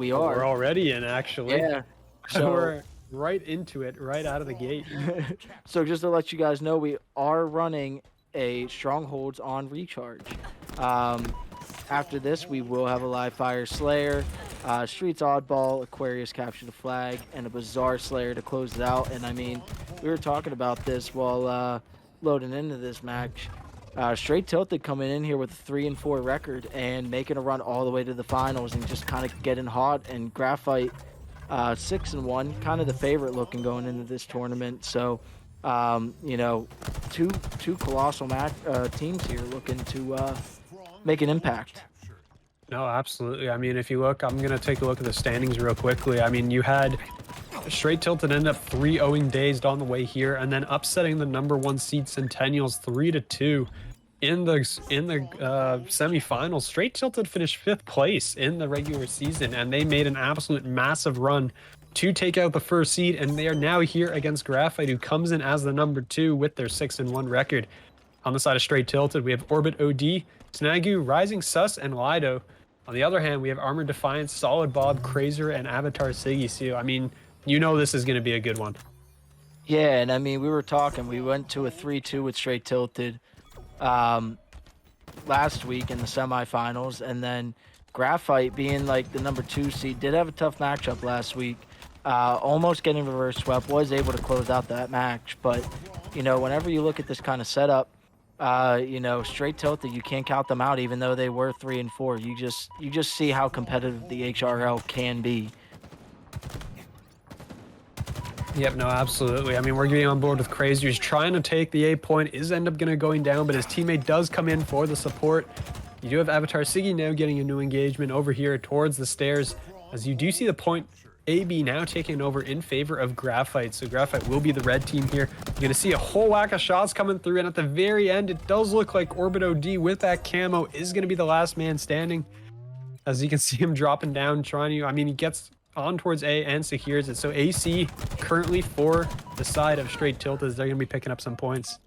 we Oh, are. we're already in, actually. Yeah. So we're right into it, right out of the gate. So just to let you guys know, we are running a Strongholds on recharge. After this, we will have a live fire Slayer, Streets Oddball, Aquarius Capture the Flag, and a Bizarre Slayer to close it out. And I mean, we were talking about this while loading into this match. Str8 Tilted coming in here with a 3-4 record and making a run all the way to the finals and just kind of getting hot. And Graphite 6-1, kind of the favorite looking going into this tournament. So, you know, two colossal teams here looking to make an impact. No, absolutely. I mean, if you look, I'm going to take a look at the standings real quickly. I mean, you had Str8 Tilted end up 3-0 dazed on the way here, and then upsetting the #1 seed Centennials 3-2 in the semifinals. Str8 Tilted finished 5th place in the regular season, and they made an absolute massive run to take out the first seed, and they are now here against Graphite, who comes in as the #2 with their 6-1 record. On the side of Str8 Tilted, we have Orbit OD, Snagu, Rising Sus, and Lido. On the other hand, we have Armored Defiance, Solid Bob, Crazer, and Avatar Siggy. So, I mean, you know this is going to be a good one. Yeah, and I mean, we were talking. We went to a 3-2 with Str8 Tilted last week in the semifinals, and then Graphite, being like the #2 seed, did have a tough matchup last week. Almost getting reverse swept, was able to close out that match. But, you know, whenever you look at this kind of setup, you know, Str8 Tilted, you can't count them out, even though they were 3-4. You just see how competitive the HRL can be. Yep, no, absolutely. I mean, we're getting on board with Crazy. He's trying to take the A point, is end up going down, but his teammate does come in for the support. You do have Avatar Siggy now getting a new engagement over here towards the stairs, as you do see the point AB now taking over in favor of Graphite. So Graphite will be the red team here. You're going to see a whole whack of shots coming through, and at the very end, it does look like Orbit OD with that camo is going to be the last man standing. As you can see him dropping down, trying to, I mean, he gets on towards A and secures it. So AC currently for the side of Str8 Tilted, as they're going to be picking up some points.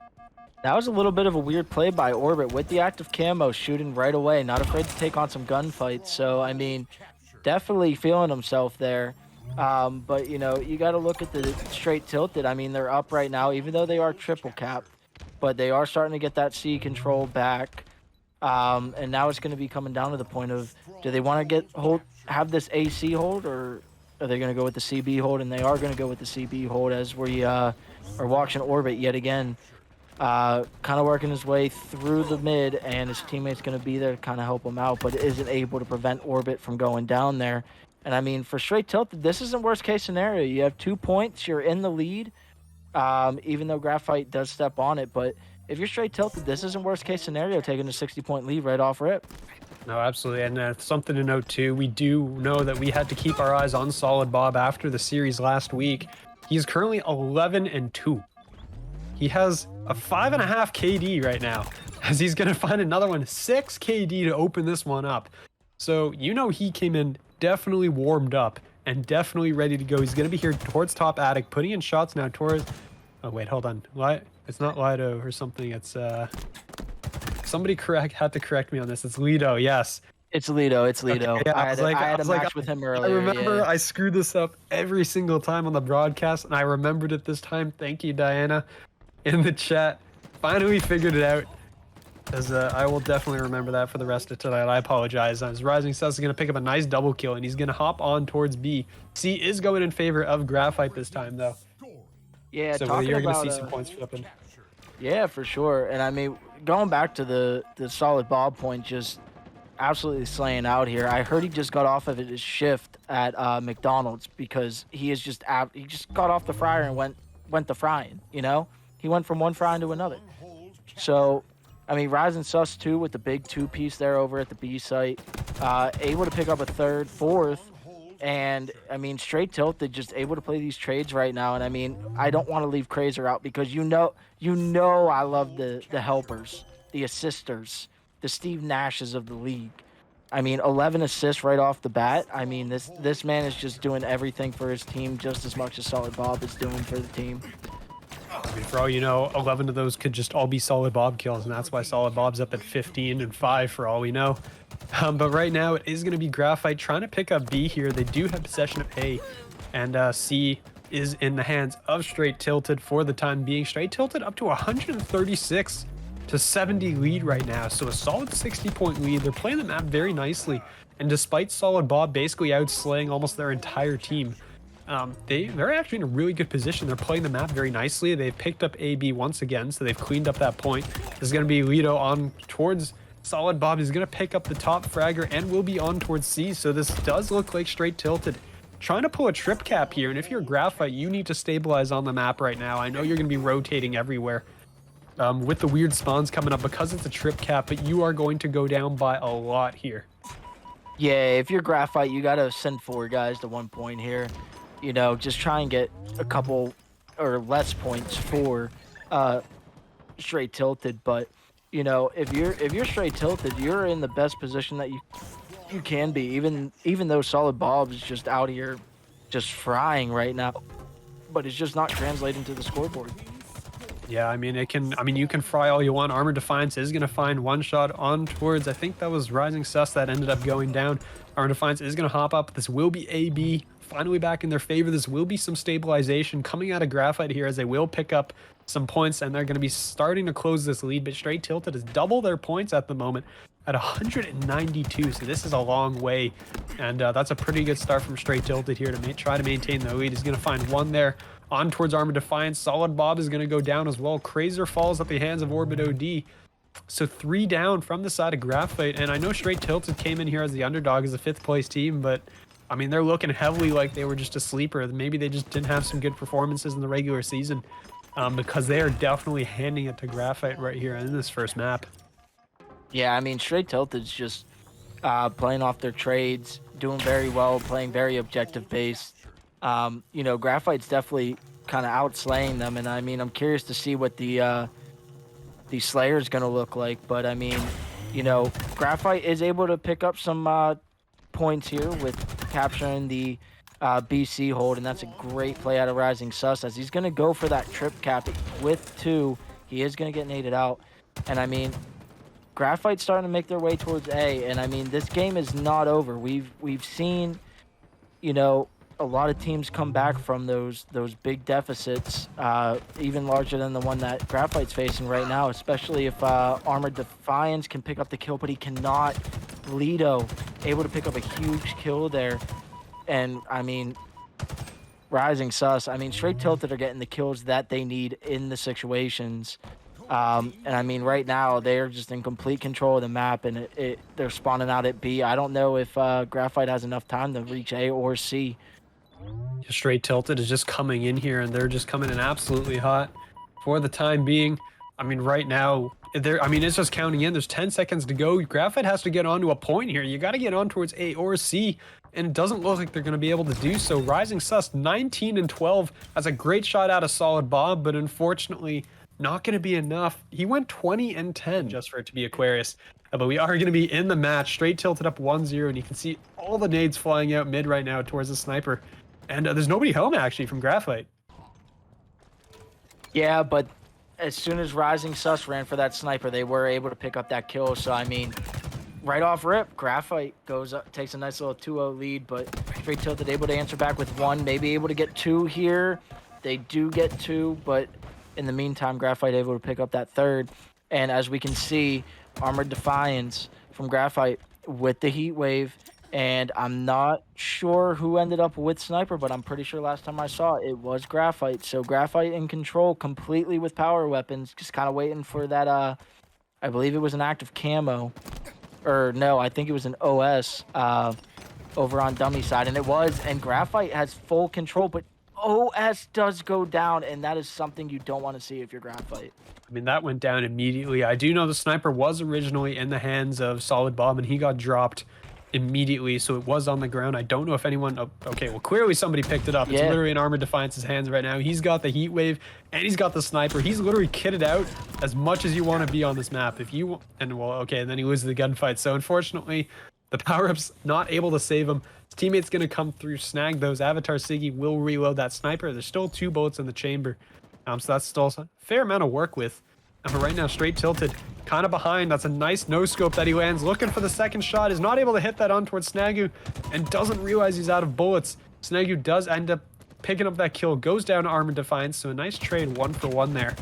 That was a little bit of a weird play by Orbit with the active camo, shooting right away, not afraid to take on some gunfights. So, I mean, definitely feeling himself there. But, you know, you got to look at the Str8 Tilted. I mean, they're up right now, even though they are triple capped, but they are starting to get that C control back. And now it's going to be coming down to the point of, do they want to have this AC hold, or are they going to go with the CB hold? And they are going to go with the CB hold, as we are watching Orbit yet again, kind of working his way through the mid, and his teammate's going to be there to kind of help him out, but isn't able to prevent Orbit from going down there. And I mean, for Str8 Tilted, this isn't worst case scenario. You have 2 points, you're in the lead, even though Graphite does step on it. But if you're Str8 Tilted, this isn't worst case scenario, taking a 60-point lead right off rip. No, absolutely. And something to note too, we do know that we had to keep our eyes on Solid Bob after the series last week. He's currently 11-2. He has a 5.5 KD right now, as he's going to find another one, 6 KD to open this one up. So, you know, he came in definitely warmed up and definitely ready to go. He's going to be here towards top attic, putting in shots now towards... Oh, wait, hold on. It's not Lido or something. It's... Somebody had to correct me on this. It's Lido, yes. It's Lido. It's Lido. Okay, yeah, I had a match with him earlier. I remember yeah. I screwed this up every single time on the broadcast, and I remembered it this time. Thank you, Diana, in the chat. Finally figured it out. As I will definitely remember that for the rest of tonight. I apologize. As Rising Sus is going to pick up a nice double kill, and he's going to hop on towards B. C is going in favor of Graphite this time, though. Yeah, so you're going to see some points flipping. Yeah, for sure. And I mean, going back to the Solid Bob point, just absolutely slaying out here. I heard he just got off of his shift at McDonald's, because he just got off the fryer and went to frying. You know, he went from one frying to another. So, I mean, Rising Sus too with the big 2-piece there over at the B site, able to pick up a 3rd, 4th. And I mean, Str8 Tilted just able to play these trades right now. And I mean, I don't want to leave Crazer out, because you know I love the helpers, the assisters, the Steve Nashes of the league. I mean, 11 assists right off the bat. I mean, this man is just doing everything for his team just as much as Solid Bob is doing for the team. I mean, for all you know, 11 of those could just all be Solid Bob kills, and that's why Solid Bob's up at 15 and 5 for all we know. But right now, it is going to be Graphite trying to pick up B here. They do have possession of A, and C is in the hands of Str8 Tilted for the time being. Str8 Tilted up to 136 to 70 lead right now, so a solid 60-point lead. They're playing the map very nicely, and despite Solid Bob basically outslaying almost their entire team, they're actually in a really good position. They're playing the map very nicely. They've picked up AB once again, so they've cleaned up that point. This is going to be Lido on towards Solid Bob. He's going to pick up the top fragger and will be on towards C, so this does look like Str8 Tilted trying to pull a trip cap here, and if you're Graphite, you need to stabilize on the map right now. I know you're going to be rotating everywhere with the weird spawns coming up because it's a trip cap, but you are going to go down by a lot here. Yeah, if you're Graphite, you got to send 4 guys to 1 point here. You know, just try and get a couple or less points for Str8 Tilted. But you know, if you're Str8 Tilted, you're in the best position that you can be. Even though Solid Bob's just out here, just frying right now, but it's just not translating to the scoreboard. Yeah, I mean, you can fry all you want. Armored Defiance is going to find one shot on towards, I think that was Rising Sus that ended up going down. Armored Defiance is going to hop up. This will be AB finally back in their favor. This will be some stabilization coming out of Graphite here as they will pick up some points, and they're going to be starting to close this lead. But Str8 Tilted is double their points at the moment at 192, so this is a long way, and that's a pretty good start from Str8 Tilted here to try to maintain the lead. He's going to find one there on towards Armored Defiance. Solid Bob is going to go down as well. Crazer falls at the hands of Orbit OD. So 3 down from the side of Graphite, and I know Str8 Tilted came in here as the underdog as a 5th place team, but I mean, they're looking heavily like they were just a sleeper. Maybe they just didn't have some good performances in the regular season, because they are definitely handing it to Graphite right here in this first map. Yeah, I mean, Str8 Tilted's just playing off their trades, doing very well, playing very objective based. You know, Graphite's definitely kind of outslaying them, and I mean, I'm curious to see what the Slayer's going to look like. But I mean, you know, Graphite is able to pick up some points here with capturing the BC hold, and that's a great play out of Rising Sus as he's going to go for that trip cap with 2. He is going to get naded out, and I mean, Graphite's starting to make their way towards A, and I mean, this game is not over. We've seen, you know, a lot of teams come back from those big deficits, even larger than the one that Graphite's facing right now, especially if Armored Defiance can pick up the kill, but he cannot. Lido able to pick up a huge kill there, and I mean, Rising Sus, I mean, Str8 Tilted are getting the kills that they need in the situations. And I mean, right now they're just in complete control of the map, and they're spawning out at B. I don't know if Graphite has enough time to reach A or C. Str8 Tilted is just coming in here, and they're just coming in absolutely hot for the time being. I mean, right now, it's just counting in. There's 10 seconds to go. Graphite has to get onto a point here. You got to get on towards A or C, and it doesn't look like they're going to be able to do so. Rising Sus, 19 and 12. That's a great shot out of Solid Bob, but unfortunately, not going to be enough. He went 20 and 10 just for it to be Aquarius. But we are going to be in the match. Str8 Tilted up 1-0, and you can see all the nades flying out mid right now towards the sniper. And there's nobody home, actually, from Graphite. Yeah, but as soon as Rising Sus ran for that sniper, they were able to pick up that kill. So, I mean, right off rip, Graphite goes up, takes a nice little 2-0 lead, but Str8 Tilted able to answer back with 1, maybe able to get 2 here. They do get 2, but in the meantime, Graphite able to pick up that 3rd. And as we can see, Armored Defiance from Graphite with the heat wave. And I'm not sure who ended up with sniper, but I'm pretty sure last time I saw it was Graphite. So Graphite in control completely with power weapons, just kind of waiting for that, I believe it was an active camo. Or no, I think it was an OS over on dummy side. And it was, and Graphite has full control, but OS does go down, and that is something you don't want to see if you're Graphite. I mean, that went down immediately. I do know the sniper was originally in the hands of Solid Bob, and he got dropped immediately, so it was on the ground. I don't know if anyone... Oh, okay, well, clearly somebody picked it up. It's literally in Armored Defiance's hands right now. He's got the heat wave, and he's got the sniper. He's literally kitted out as much as you want to be on this map. If you... And, well, okay, and then he loses the gunfight. So, unfortunately, the power-up's not able to save him. His teammate's going to come through, snag those. Avatar Siggy will reload that sniper. There's still 2 bullets in the chamber. So that's still a fair amount of work with. But right now, Str8 Tilted kind of behind. That's a nice no-scope that he lands. Looking for the second shot. Is not able to hit that on towards Snagu and doesn't realize he's out of bullets. Snagu does end up picking up that kill. Goes down to Armored Defiance. So a nice trade 1-for-1 there.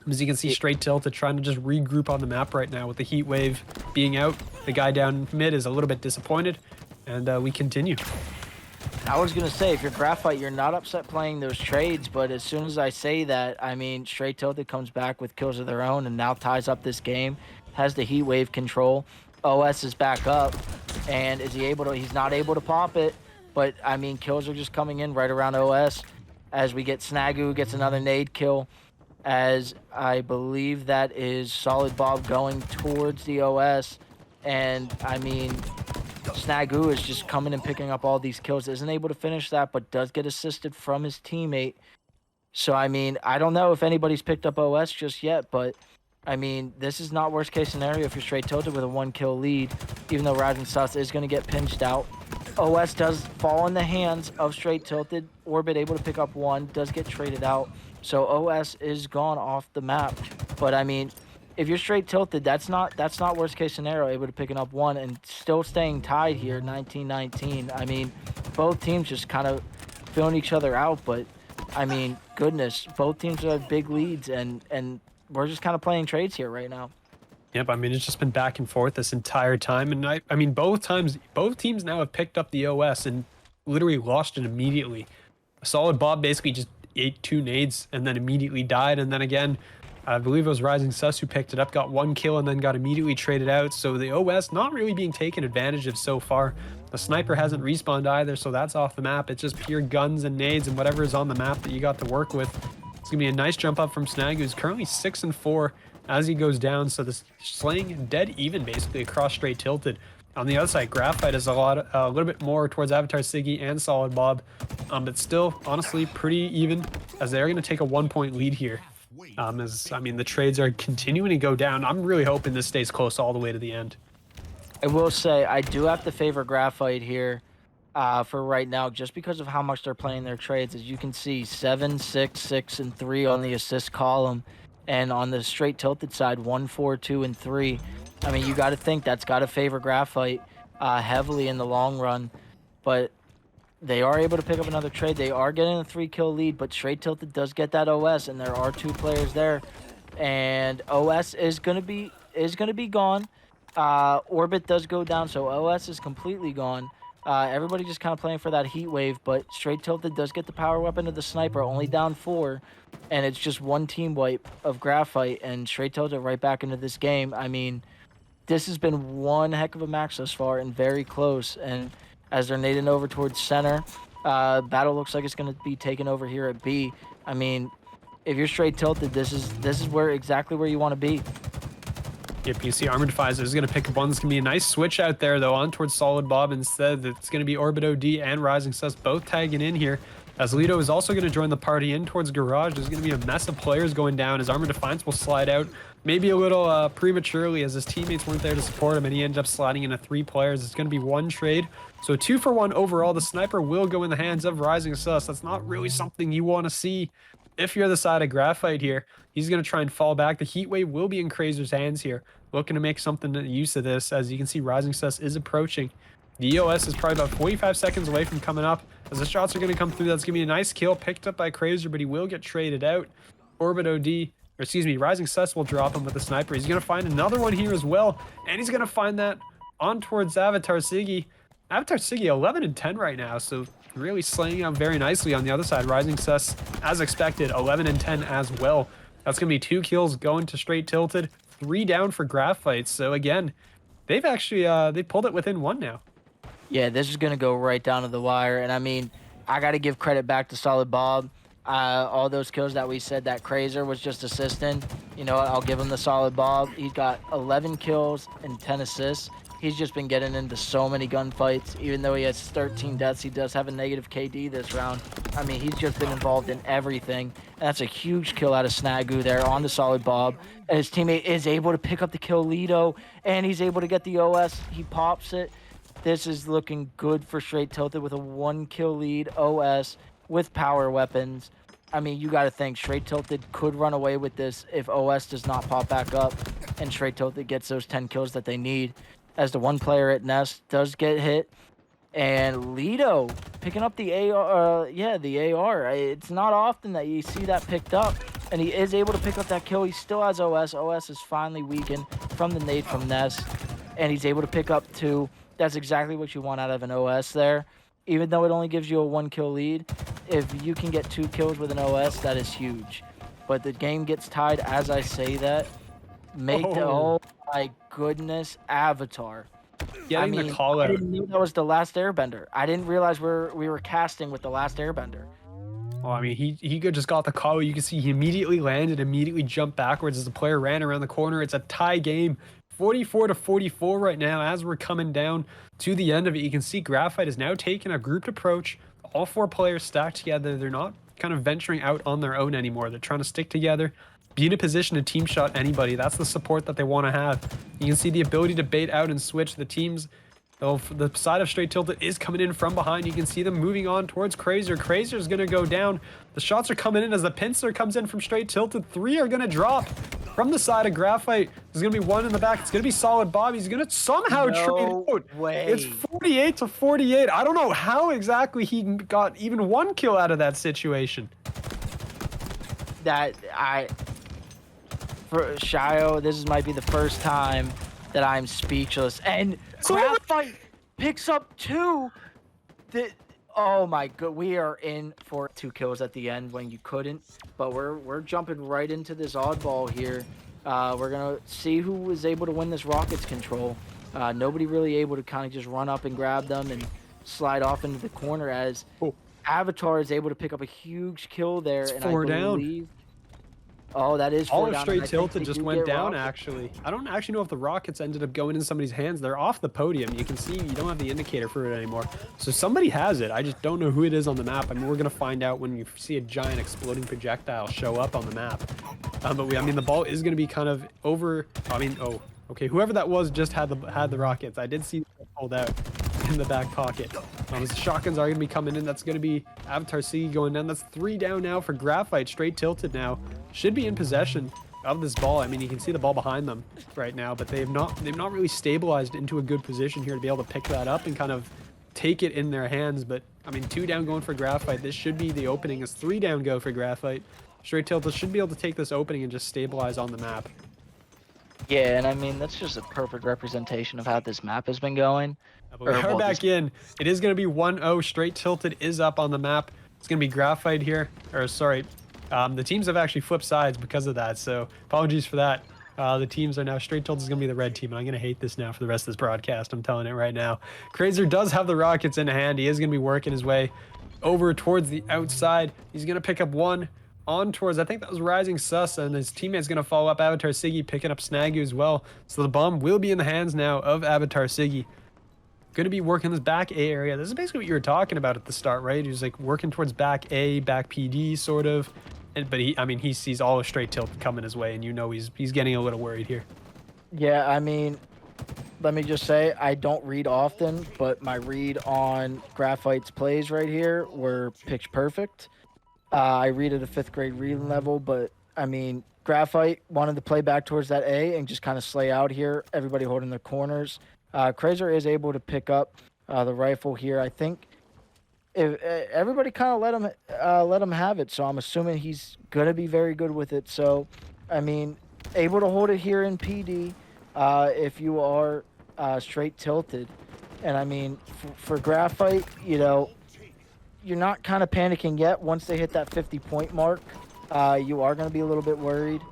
As you can see, Str8 Tilted trying to just regroup on the map right now with the heat wave being out. The guy down mid is a little bit disappointed. And we continue. I was going to say, if you're Graphite, you're not upset playing those trades, but as soon as I say that, I mean, Str8 Tilted comes back with kills of their own and now ties up this game, has the heat wave control. OS is back up, and is he able to, he's not able to pop it, but I mean, kills are just coming in right around OS as we get Snagu gets another nade kill, as I believe that is Solid Bob going towards the OS, and I mean, Snagu is just coming and picking up all these kills. Isn't able to finish that, but does get assisted from his teammate. So, I mean, I don't know if anybody's picked up OS just yet, but, I mean, this is not worst case scenario if you're Str8 Tilted with a 1-kill lead, even though Rising Sus is going to get pinched out. OS does fall in the hands of Str8 Tilted. Orbit able to pick up 1, does get traded out. So, OS is gone off the map. But, I mean, if you're Str8 Tilted, that's not worst case scenario, able to picking up 1 and still staying tied here, 19-19. I mean, both teams just kind of filling each other out, but I mean, goodness, both teams have big leads, and we're just kind of playing trades here right now. Yep, I mean, it's just been back and forth this entire time, and I mean, both teams now have picked up the OS and literally lost it immediately. Solid Bob basically just ate 2 nades and then immediately died, and then again, I believe it was Rising Sus who picked it up, got 1 kill, and then got immediately traded out. So the OS not really being taken advantage of so far. The sniper hasn't respawned either, so that's off the map. It's just pure guns and nades and whatever is on the map that you got to work with. It's going to be a nice jump up from Snag, who's currently 6-4 as he goes down. So this slaying dead even basically across Str8 Tilted. On the other side, Graphite is a little bit more towards Avatar Siggy and Solid Bob, but still, honestly, pretty even as they're going to take a 1-point lead here. As I mean, the trades are continuing to go down. I'm really hoping this stays close all the way to the end. I will say I do have to favor Graphite here for right now, just because of how much they're playing their trades. As you can see, 7, 6, 6, and 3 on the assist column, and on the Str8 Tilted side, 1, 4, 2, and 3. I mean, you got to think that's got to favor Graphite heavily in the long run, but they are able to pick up another trade. They are getting a 3-kill lead, but Str8 Tilted does get that OS, and there are 2 players there, and OS is gonna be gone. Orbit does go down, so OS is completely gone. Everybody just kind of playing for that heat wave, but Str8 Tilted does get the power weapon of the sniper, only down 4, and it's just 1 team wipe of Graphite, and Str8 Tilted right back into this game. I mean, this has been one heck of a match thus far, and very close, and as they're nading over towards center, battle looks like it's going to be taken over here at B. I mean, if you're Str8 Tilted, this is exactly where you want to be. Yep, you see Armored Defiance is going to pick up one. It's going to be a nice switch out there, though, on towards Solid Bob instead. It's going to be Orbit OD and Rising Sus both tagging in here. As Lido is also going to join the party in towards Garage. There's going to be a mess of players going down as Armored Defiance will slide out. Maybe a little prematurely as his teammates weren't there to support him, and he ended up sliding into 3 players. It's going to be 1 trade. So 2-for-1 overall. The sniper will go in the hands of Rising Sus. That's not really something you want to see if you're the side of Graphite here. He's going to try and fall back. The heat wave will be in Crazer's hands here, looking to make something use of this. As you can see, Rising Sus is approaching. The EOS is probably about 45 seconds away from coming up. As the shots are going to come through, that's going to be a nice kill picked up by Crazer, but he will get traded out. Orbit OD, or excuse me, Rising Sus will drop him with the sniper. He's going to find another one here as well, and he's going to find that on towards Avatar Siggy. Avatar Siggy 11-10 right now, so really slaying out very nicely on the other side. Rising Sus, as expected, 11-10 as well. That's going to be 2 kills going to Str8 Tilted, 3 down for Graphite. So again, they've actually they pulled it within 1 now. Yeah, this is going to go right down to the wire. And I mean, I got to give credit back to Solid Bob. All those kills that we said that Crazer was just assisting, you know what, I'll give him the Solid Bob. He's got 11 kills and 10 assists. He's just been getting into so many gunfights. Even though he has 13 deaths, he does have a negative KD this round. I mean, he's just been involved in everything. And that's a huge kill out of Snagu there on the Solid Bob. And his teammate is able to pick up the kill Lido, and he's able to get the OS. He pops it. This is looking good for Str8 Tilted with a 1-kill lead, OS, with power weapons. I mean, you got to think Str8 Tilted could run away with this if OS does not pop back up and Str8 Tilted gets those 10 kills that they need, as the one player at Nest does get hit. And Lido picking up the AR, the AR. It's not often that you see that picked up, and he is able to pick up that kill. He still has OS. OS is finally weakened from the nade from Nest, and he's able to pick up 2. That's exactly what you want out of an OS there. Even though it only gives you a 1-kill lead, if you can get 2 kills with an OS, that is huge. But the game gets tied as I say that. Oh my goodness, Avatar. Getting the call out. I didn't know that was the last Airbender. I didn't realize we were casting with the last Airbender. Oh, I mean, he just got the call. You can see he immediately landed, immediately jumped backwards as the player ran around the corner. It's a tie game, 44-44 right now as we're coming down to the end of it. You can see Graphite is now taking a grouped approach. All 4 players stacked together. They're not kind of venturing out on their own anymore. They're trying to stick together, be in a position to team shot anybody. That's the support that they want to have. You can see the ability to bait out and switch the teams. The side of Str8 Tilted is coming in from behind. You can see them moving on towards Crazer. Crazer's going to go down. The shots are coming in as the pincer comes in from Str8 Tilted. 3 are going to drop from the side of Graphite. There's going to be 1 in the back. It's going to be Solid Bob. He's going to somehow trade out. Way. It's 48-48. I don't know how exactly he got even 1 kill out of that situation. For Shio, this might be the first time that I'm speechless. And Graphite picks up 2. Oh my god, we are in for 2 kills at the end when you couldn't. But we're jumping right into this oddball here. We're gonna see who was able to win this Rockets control. Nobody really able to kind of just run up and grab them and slide off into the corner, as Avatar is able to pick up a huge kill there. It's and 4 I believe down. Oh, that is 4 All of down. Str8 Tilted just went down, Rockets. actually. I don't actually know if the Rockets ended up going in somebody's hands. They're off the podium. You can see you don't have the indicator for it anymore. So somebody has it. I just don't know who it is on the map. I mean, we're going to find out when you see a giant exploding projectile show up on the map. But the ball is going to be kind of over. Okay, whoever that was just had the Rockets. I did see them pulled out in the back pocket. The shotguns are going to be coming in. That's going to be Avatar C going down. That's 3 down now for Graphite. Str8 Tilted now should be in possession of this ball. I mean, you can see the ball behind them right now, but they've not really stabilized into a good position here to be able to pick that up and kind of take it in their hands. But I mean, 2 down going for Graphite. This should be the opening. It's 3 down go for Graphite. Str8 Tilted should be able to take this opening and just stabilize on the map. Yeah, and I mean, that's just a perfect representation of how this map has been going. We are back in. It is going to be 1-0. Str8 Tilted is up on the map. It's going to be Graphite here. Or, sorry. The teams have actually flipped sides because of that, so apologies for that. The teams are now, Str8 Tilted is going to be the red team, and I'm going to hate this now for the rest of this broadcast. I'm telling it right now. Crazer does have the Rockets in hand. He is going to be working his way over towards the outside. He's going to pick up 1 on towards, I think that was Rising Sus, and his teammate's going to follow up Avatar Siggy, picking up Snagu as well. So the bomb will be in the hands now of Avatar Siggy. Going to be working this back A area. This is basically what you were talking about at the start, right? He was like working towards back A, back PD sort of. But he sees all of Str8 Tilted coming his way, and you know he's getting a little worried here. Yeah, I mean, let me just say, I don't read often, but my read on Graphite's plays right here were pitch perfect. I read at a 5th grade reading level, but I mean, Graphite wanted to play back towards that A and just kind of slay out here, everybody holding their corners. Crazer is able to pick up the rifle here. I think if everybody kind of let him have it, so I'm assuming he's gonna be very good with it. So, I mean, able to hold it here in PD if you are Str8 Tilted, and I mean for Graphite, you know, you're not kind of panicking yet. Once they hit that 50-point mark, you are gonna be a little bit worried.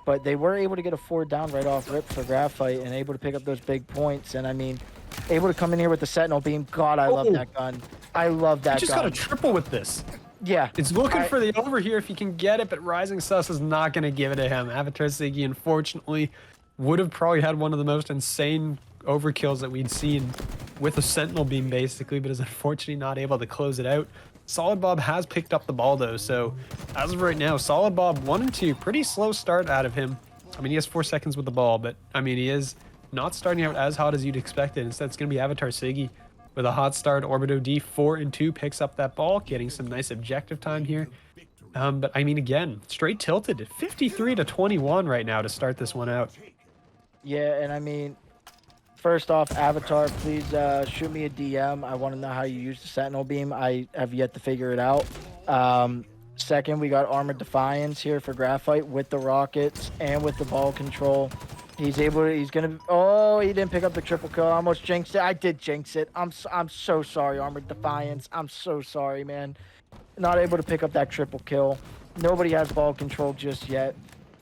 But they were able to get a 4 down right off rip for Graphite and able to pick up those big points. And I mean, able to come in here with the Sentinel beam. God, I love that gun. I love that gun. You just got a triple with this. Yeah. It's looking for the over here if he can get it, but Rising Sus is not going to give it to him. Avatar Siggy, unfortunately, would have probably had one of the most insane overkills that we'd seen with a Sentinel beam, basically, but is unfortunately not able to close it out. Solid Bob has picked up the ball, though, so as of right now, Solid Bob 1 and 2. Pretty slow start out of him. I mean, he has 4 seconds with the ball, but, I mean, he is not starting out as hot as you'd expect it. Instead, it's going to be Avatar Siggy with a hot start. Orbido D 4-2 picks up that ball, getting some nice objective time here. But I mean, again, Str8 Tilted 53-21 right now to start this one out. Yeah, and I mean, first off, Avatar, please shoot me a DM. I want to know how you use the Sentinel Beam. I have yet to figure it out. Second, we got Armored Defiance here for Graphite with the rockets and with the ball control. He's gonna. Oh, he didn't pick up the triple kill. I almost jinxed it. I did jinx it. I'm so sorry, Armored Defiance. I'm so sorry, man. Not able to pick up that triple kill. Nobody has ball control just yet.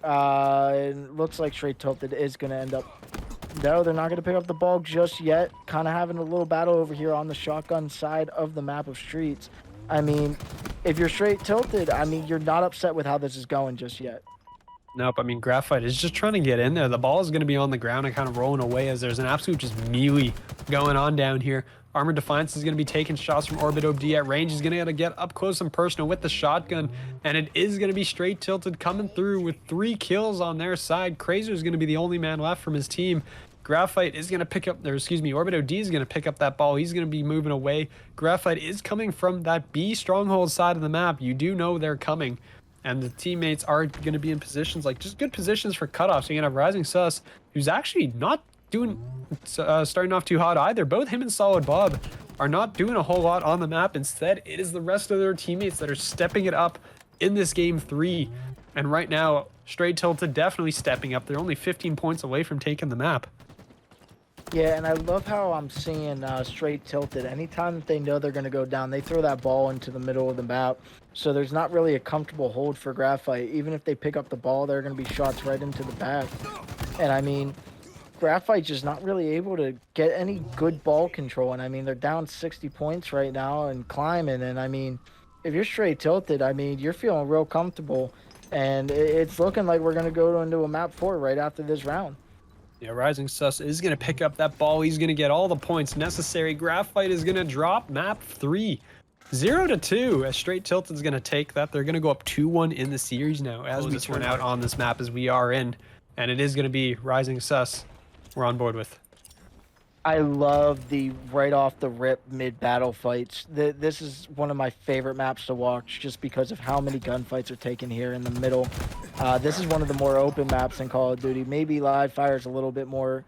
It looks like Str8 Tilted is gonna end up. No, they're not gonna pick up the ball just yet. Kind of having a little battle over here on the shotgun side of the map of streets. I mean, if you're Str8 Tilted, I mean, you're not upset with how this is going just yet. Nope, I mean, Graphite is just trying to get in there. The ball is going to be on the ground and kind of rolling away as there's an absolute just melee going on down here. Armored Defiance is going to be taking shots from Orbido D at range. He's going to get up close and personal with the shotgun, and it is going to be Str8 Tilted coming through with 3 kills on their side. Krazer is going to be the only man left from his team. Graphite is going to pick up, Orbido D is going to pick up that ball. He's going to be moving away. Graphite is coming from that B stronghold side of the map. You do know they're coming. And the teammates are going to be in positions, like just good positions for cutoffs. You're going to have Rising Sus, who's actually not doing, starting off too hot either. Both him and Solid Bob are not doing a whole lot on the map. Instead, it is the rest of their teammates that are stepping it up in this game 3. And right now, Str8 Tilted definitely stepping up. They're only 15 points away from taking the map. Yeah, and I love how I'm seeing Str8 Tilted. Anytime that they know they're going to go down, they throw that ball into the middle of the map. So there's not really a comfortable hold for Graphite. Even if they pick up the ball, they're going to be shots right into the back. And I mean, Graphite's just not really able to get any good ball control. And I mean, they're down 60 points right now and climbing. And I mean, if you're Str8 Tilted, I mean, you're feeling real comfortable. And it's looking like we're going to go into a map 4 right after this round. Yeah, Rising Sus is going to pick up that ball. He's going to get all the points necessary. Graphite is going to drop map 3. 0-2 as Str8 Tilted is going to take that. They're going to go up 2-1 in the series now as we turn out on this map as we are in. And it is going to be Rising Sus we're on board with. I love the right off the rip mid battle fights. This is one of my favorite maps to watch just because of how many gunfights are taken here in the middle. This is one of the more open maps in Call of Duty. Maybe live fire is a little bit more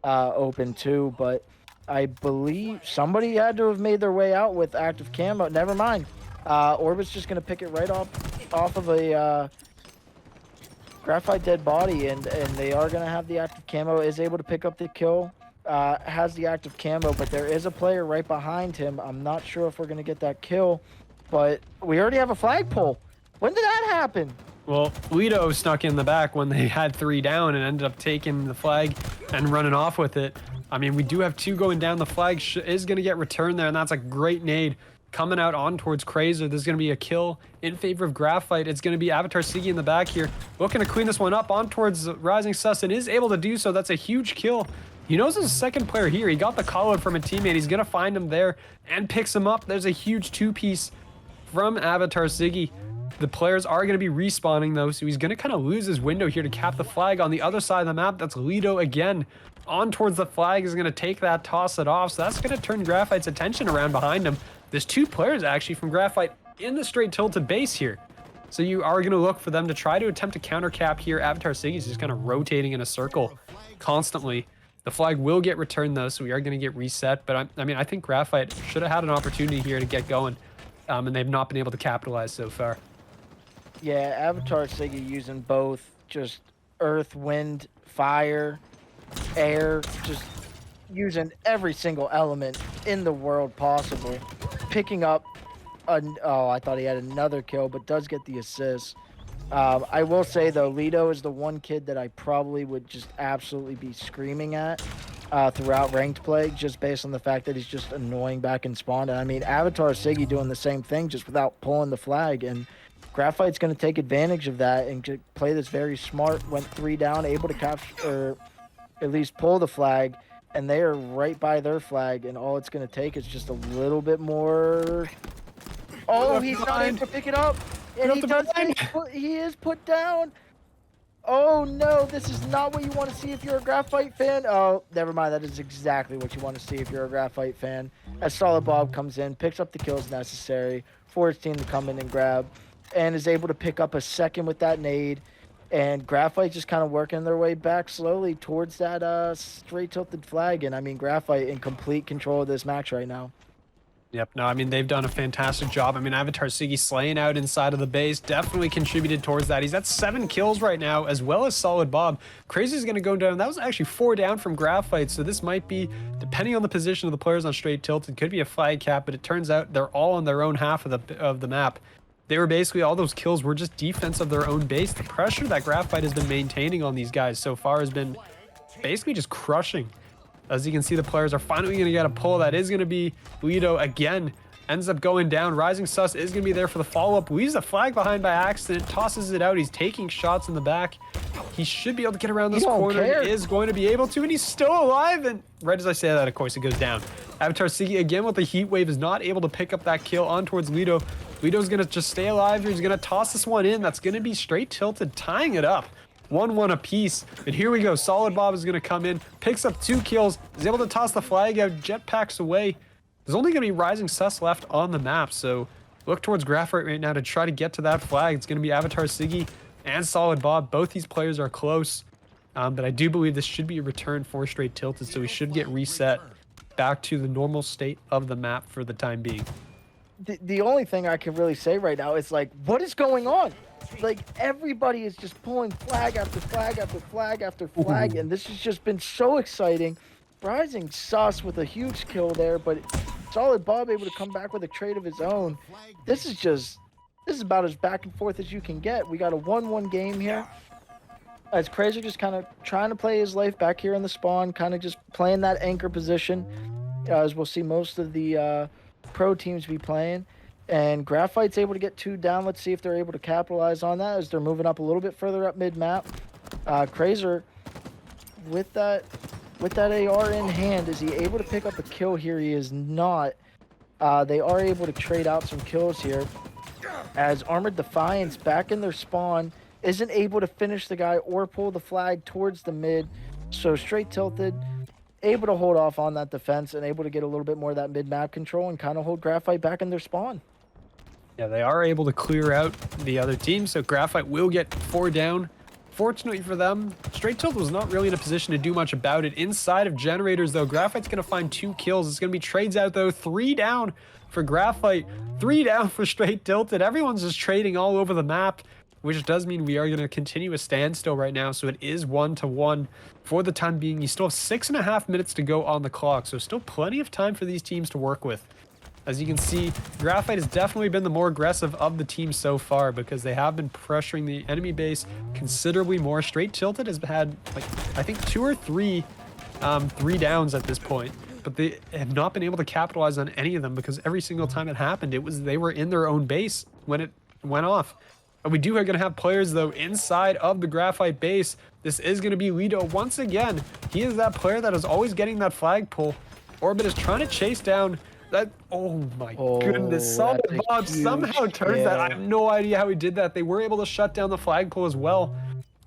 open too, but I believe somebody had to have made their way out with active camo. Never mind. Orbit's just gonna pick it right off of a Graphite dead body, and they are gonna have the active camo. Is able to pick up the kill. Has the active camo, but there is a player right behind him. I'm not sure if we're gonna get that kill, but we already have a flagpole. When did that happen? Well, Lido snuck in the back when they had 3 down and ended up taking the flag and running off with it. I mean, we do have 2 going down. The flag is going to get returned there, and that's a great nade coming out on towards Krazer. There's going to be a kill in favor of Graphite. It's going to be Avatar Siggy in the back here, looking to clean this one up on towards Rising Sus, and is able to do so. That's a huge kill. He knows there's a second player here. He got the call out from a teammate. He's going to find him there and picks him up. There's a huge 2-piece from Avatar Siggy. The players are going to be respawning though, so he's going to kind of lose his window here to cap the flag on the other side of the map. That's Lido again on towards the flag, is going to take that, toss it off. So that's going to turn Graphite's attention around behind him. There's 2 players actually from Graphite in the Str8 Tilted base here. So you are going to look for them to try to attempt to counter cap here. Avatar Siggy is just kind of rotating in a circle constantly. The flag will get returned though, so we are going to get reset. But I mean, I think Graphite should have had an opportunity here to get going, and they've not been able to capitalize so far. Yeah, Avatar Siggy using both just earth, wind, fire, air, just using every single element in the world possible. Picking up, oh, I thought he had another kill, but does get the assist. I will say, though, Lido is the one kid that I probably would just absolutely be screaming at throughout ranked play, just based on the fact that he's just annoying back in spawn. And I mean, Avatar Siggy doing the same thing, just without pulling the flag. And Graphite's going to take advantage of that and play this very smart. Went 3 down, able to capture, or at least pull the flag. And they are right by their flag. And all it's going to take is just a little bit more. Oh, he's not able to pick it up. And he does. He is put down. Oh no, this is not what you want to see if you're a Graphite fan. Oh, never mind. That is exactly what you want to see if you're a Graphite fan. As Solid Bob comes in, picks up the kills necessary for his team to come in and grab, and is able to pick up a second with that nade. And Graphite just kind of working their way back slowly towards that straight tilted flag. And I mean, Graphite in complete control of this match right now. Yep, no, I mean, they've done a fantastic job. I mean, Avatar Siggy slaying out inside of the base definitely contributed towards that. He's at 7 kills right now, as well as Solid Bob. Crazy's going to go down. That was actually 4 down from Graphite, so this might be, depending on the position of the players on Str8 Tilted, could be a flag cap, but it turns out they're all on their own half of the map. They were basically, all those kills were just defense of their own base. The pressure that Graphite has been maintaining on these guys so far has been basically just crushing. As you can see, the players are finally going to get a pull. That is going to be Lido again. Ends up going down. Rising Sus is going to be there for the follow-up. Leaves the flag behind by accident. Tosses it out. He's taking shots in the back. He should be able to get around this corner. He is going to be able to, and he's still alive. And right as I say that, of course, it goes down. Avatar Siggy, again with the heat wave, is not able to pick up that kill on towards Lido. Lido's going to just stay alive here. He's going to toss this one in. That's going to be Str8 Tilted, tying it up. 1-1 apiece. And here we go. Solid Bob is going to come in, picks up 2 kills, is able to toss the flag out, jetpacks away. There's only going to be Rising Sus left on the map, so look towards Graphite right now to try to get to that flag. It's going to be Avatar Siggy and Solid Bob. Both these players are close, but I do believe this should be a return for Str8 Tilted, so we should get reset back to the normal state of the map for the time being. The only thing I can really say right now is, like, what is going on? Like, everybody is just pulling flag after flag after flag after flag, and this has just been so exciting. Rising Sus with a huge kill there, but Solid Bob able to come back with a trade of his own. This is about as back and forth as you can get. We got a 1-1 game here. As Crazy just kind of trying to play his life back here in the spawn, kind of just playing that anchor position, as we'll see most of the pro teams be playing. And Graphite's able to get 2 down. Let's see if they're able to capitalize on that as they're moving up a little bit further up mid-map. Crazer, with that AR in hand, is he able to pick up a kill here? He is not. They are able to trade out some kills here. As Armored Defiance back in their spawn, isn't able to finish the guy or pull the flag towards the mid. So Str8 Tilted, able to hold off on that defense and able to get a little bit more of that mid-map control and kind of hold Graphite back in their spawn. Yeah, they are able to clear out the other team, so Graphite will get 4 down. Fortunately for them, Str8 Tilted was not really in a position to do much about it. Inside of generators, though, Graphite's going to find 2 kills. It's going to be trades out, though. 3 down for Graphite, 3 down for Str8 Tilted. Everyone's just trading all over the map, which does mean we are going to continue a standstill right now. So it is 1-1 for the time being. You still have 6.5 minutes to go on the clock, so still plenty of time for these teams to work with. As you can see, Graphite has definitely been the more aggressive of the teams so far because they have been pressuring the enemy base considerably more. Str8 Tilted has had, like, I think 2 or 3 downs at this point, but they have not been able to capitalize on any of them because every single time it happened, they were in their own base when it went off. We are going to have players, though, inside of the Graphite base. This is going to be Lido once again. He is that player that is always getting that flag pull. Orbit is trying to chase down that. Oh my goodness. Solid Bob somehow turns that. I have no idea how he did that. They were able to shut down the flag pull as well,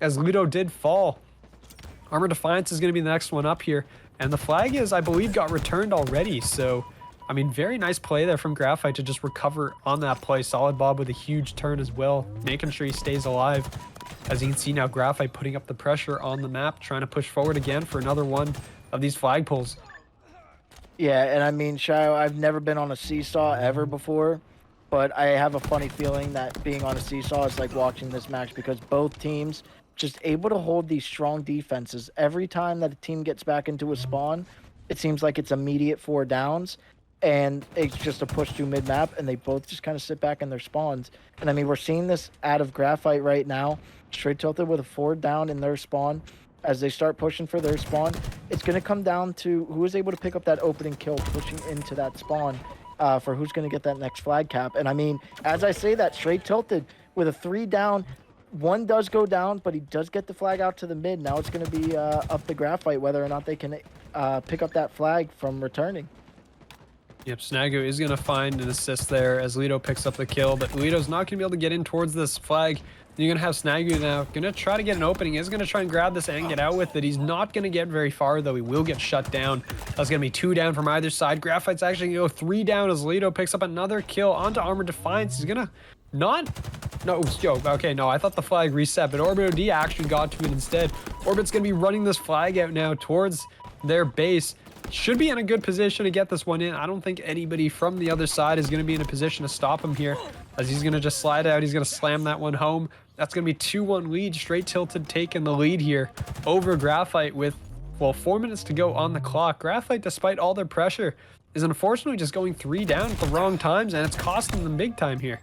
as Lido did fall. Armor Defiance is going to be the next one up here. And the flag is, I believe, got returned already. So, I mean, very nice play there from Graphite to just recover on that play. Solid Bob with a huge turn as well, making sure he stays alive. As you can see now, Graphite putting up the pressure on the map, trying to push forward again for another one of these flag pulls. Yeah, and I mean, Shio, I've never been on a seesaw ever before, but I have a funny feeling that being on a seesaw is like watching this match because both teams just able to hold these strong defenses. Every time that a team gets back into a spawn, it seems like it's immediate 4 downs. And it's just a push through mid-map, and they both just kind of sit back in their spawns. And I mean, we're seeing this out of Graphite right now. Str8 Tilted with a 4 down in their spawn. As they start pushing for their spawn, it's going to come down to who is able to pick up that opening kill, pushing into that spawn for who's going to get that next flag cap. And I mean, as I say that, Str8 Tilted with a 3 down, 1 does go down, but he does get the flag out to the mid. Now it's going to be up to Graphite whether or not they can pick up that flag from returning. Yep, Snagu is going to find an assist there as Lido picks up the kill, but Lido's not going to be able to get in towards this flag. You're going to have Snagu now, going to try to get an opening, is going to try and grab this and get out with it. He's not going to get very far, though. He will get shut down. That's going to be 2 down from either side. Graphite's actually going to go 3 down as Lido picks up another kill onto Armored Defiance. He's going to not... No, yo, okay, no, I thought the flag reset, but Orbit OD actually got to it instead. Orbit's going to be running this flag out now towards their base. Should be in a good position to get this one in. I don't think anybody from the other side is going to be in a position to stop him here, as he's going to just slide out. He's going to slam that one home. That's going to be 2-1 lead. Str8 Tilted taking the lead here over Graphite with, well, 4 minutes to go on the clock. Graphite, despite all their pressure, is unfortunately just going 3 down at the wrong times, and it's costing them big time here.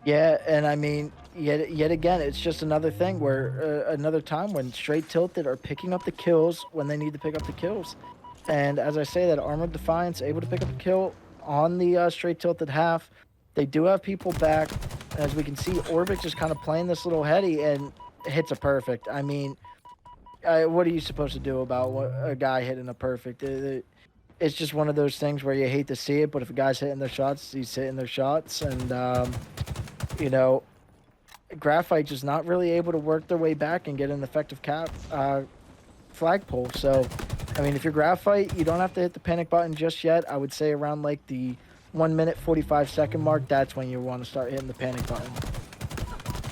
Yeah, and I mean, yet again, it's just another thing where another time when Str8 Tilted are picking up the kills when they need to pick up the kills. And as I say that, Armored Defiance able to pick up a kill on the Str8 Tilted half. They do have people back. As we can see, Orbit just kind of playing this little heady and hits a perfect. I mean, what are you supposed to do about a guy hitting a perfect? It's just one of those things where you hate to see it, but if a guy's hitting their shots, he's hitting their shots. And, you know, Graphite just not really able to work their way back and get an effective flagpole. So, I mean, if you're Graphite, you don't have to hit the panic button just yet. I would say around like the 1 minute 45-second mark, that's when you want to start hitting the panic button.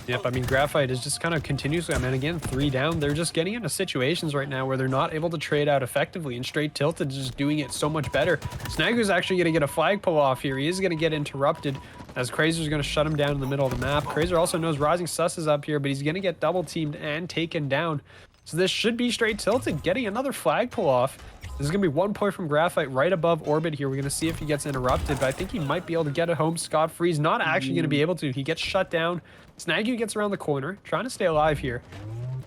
Yep, I mean, Graphite is just kind of continuously, I mean, again, 3 down. They're just getting into situations right now where they're not able to trade out effectively, and Str8 Tilted is just doing it so much better. Snagu's actually going to get a flagpole off here. He is going to get interrupted as Crazer's going to shut him down in the middle of the map. Crazer also knows Rising Sus is up here, but he's going to get double teamed and taken down. So this should be Str8 Tilted getting another flagpole off. This is going to be 1 point from Graphite right above Orbit here. We're going to see if he gets interrupted, but I think he might be able to get it home scot-free. He's not actually going to be able to. He gets shut down. Snagu gets around the corner, trying to stay alive here.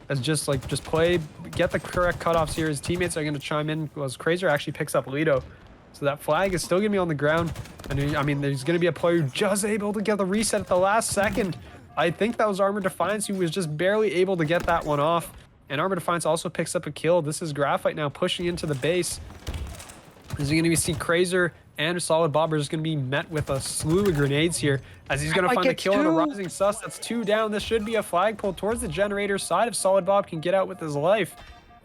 As just play, get the correct cutoffs here. His teammates are going to chime in as Crazer actually picks up Lido. So that flag is still going to be on the ground. And I mean, there's going to be a player who just able to get the reset at the last second. I think that was Armored Defiance who was just barely able to get that one off. And Armored Defiance also picks up a kill. This is Graphite now pushing into the base. As you're going to see Crazer and Solid Bob are just going to be met with a slew of grenades here. As he's going to find a kill on a Rising Sus. That's 2 down. This should be a flagpole towards the generator side if Solid Bob can get out with his life.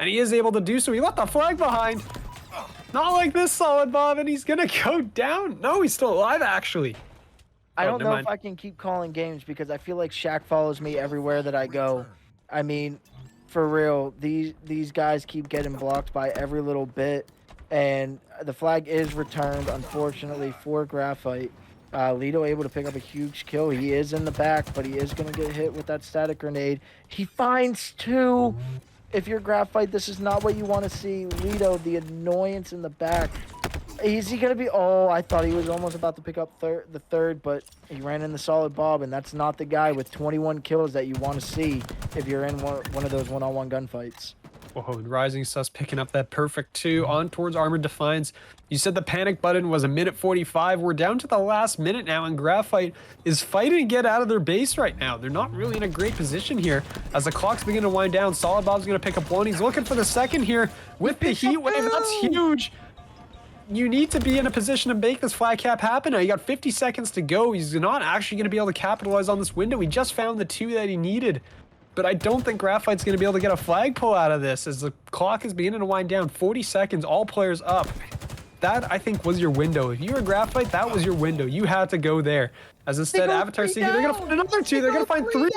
And he is able to do so. He left the flag behind. Not like this, Solid Bob. And he's going to go down. No, he's still alive, actually. I don't know if I can keep calling games because I feel like Shaq follows me everywhere that I go. I mean, for real, these guys keep getting blocked by every little bit, and the flag is returned, unfortunately, for Graphite. Lido able to pick up a huge kill. He is in the back, but he is going to get hit with that static grenade. He finds 2. If you're Graphite, this is not what you want to see. Lido, the annoyance in the back. Is he going to be... Oh, I thought he was almost about to pick up the third, but he ran in the Solid Bob, and that's not the guy with 21 kills that you want to see if you're in one of those one-on-one gunfights. Whoa, and Rising Sus picking up that perfect 2 on towards Armored Defiance. You said the panic button was 1:45. We're down to the last minute now, and Graphite is fighting to get out of their base right now. They're not really in a great position here. As the clock's beginning to wind down, Solid Bob's going to pick up 1. He's looking for the second here with the heat wave. That's huge. You need to be in a position to make this flag cap happen. Now you got 50 seconds to go. He's not actually going to be able to capitalize on this window. He just found the 2 that he needed. But I don't think Graphite's going to be able to get a flagpole out of this as the clock is beginning to wind down. 40 seconds, all players up. That, I think, was your window. If you were Graphite, that was your window. You had to go there. As instead, Avatar Seeker, they're going to find another 2. They're going to find 3.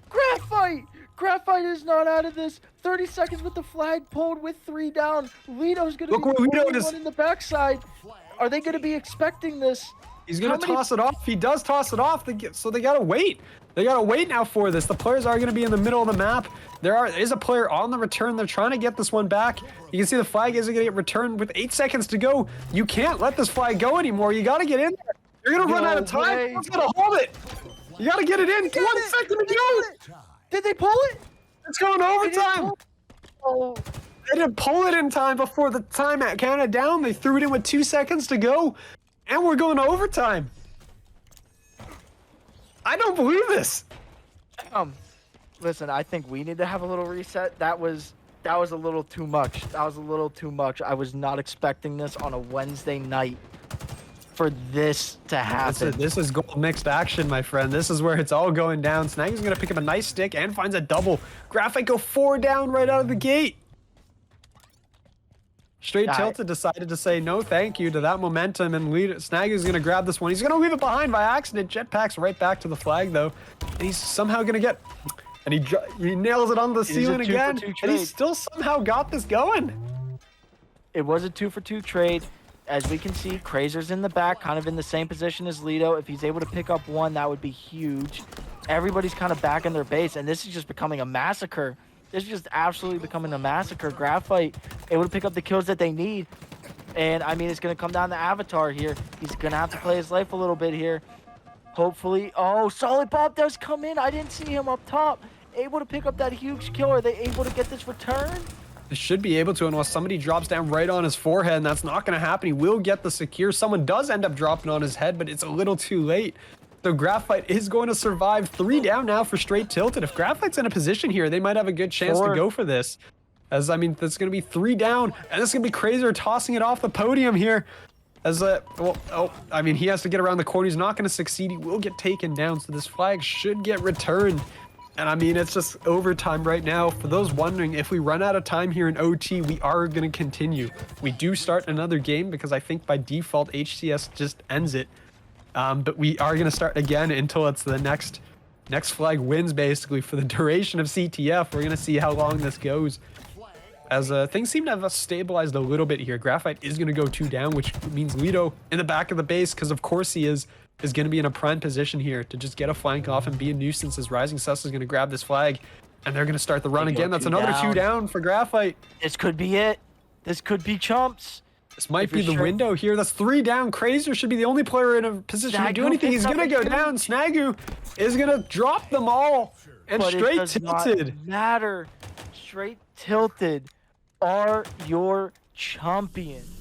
Graphite! Graphite is not out of this. 30 seconds with the flag pulled with 3 down. Lido's going to be the one in the backside. Are they going to be expecting this? He's going to toss it off. He does toss it off, so they got to wait. They got to wait now for this. The players are going to be in the middle of the map. There is a player on the return. They're trying to get this one back. You can see the flag isn't going to get returned with 8 seconds to go. You can't let this flag go anymore. You got to get in there. You're going to run out of time. Let's got to hold it. You got to get it in. 1 second to go. Did they pull it? It's going overtime. Oh. They didn't pull it in time before the time counted down. They threw it in with 2 seconds to go. And we're going to overtime. I don't believe this. Listen, I think we need to have a little reset. That was That was a little too much. That was a little too much. I was not expecting this on a Wednesday night for this to happen. This is gold mixed action, my friend. This is where it's all going down. Snaggy's going to pick up a nice stick and finds a double. Graphite go 4 down right out of the gate. Str8 Tilted decided to say no thank you to that momentum, and Snaggy's going to grab this one. He's going to leave it behind by accident. Jetpacks right back to the flag, though. And he's somehow going to get... And he nails it on the ceiling again. And he still somehow got this going. It was a 2-for-2 trade. As we can see, Crazer's in the back, kind of in the same position as Lido. If he's able to pick up one, that would be huge. Everybody's kind of back in their base, and this is just becoming a massacre. This is just absolutely becoming a massacre. Graphite able to pick up the kills that they need. And, I mean, it's going to come down to Avatar here. He's going to have to play his life a little bit here. Hopefully. Oh, Solid Bob does come in. I didn't see him up top. Able to pick up that huge kill. Are they able to get this return? They should be able to, unless somebody drops down right on his forehead, and that's not going to happen. He will get the secure. Someone does end up dropping on his head, but it's a little too late. So Graphite is going to survive. 3 down now for Str8 Tilted. If Graphite's in a position here, they might have a good chance to go for this. As, I mean, that's going to be 3 down, and this is going to be Crazer tossing it off the podium here. As I mean, he has to get around the corner. He's not going to succeed. He will get taken down, so this flag should get returned. And I mean, it's just overtime right now. For those wondering, if we run out of time here in OT, we are going to continue. We do start another game because I think by default, HCS just ends it. But we are going to start again until it's the next flag wins, basically, for the duration of CTF. We're going to see how long this goes. As things seem to have stabilized a little bit here. Graphite is going to go 2 down, which means Lido in the back of the base, because of course he is going to be in a prime position here to just get a flank off and be a nuisance, as Rising Sus is going to grab this flag, and they're going to start the run again. That's another 2 down for Graphite. This could be it. This could be Chumps. This might be the window here. That's 3 down. Crazer should be the only player in a position to do anything. He's going to go down. Snagu is going to drop them all. And Str8 Tilted. Matter. Str8 Tilted are your champions.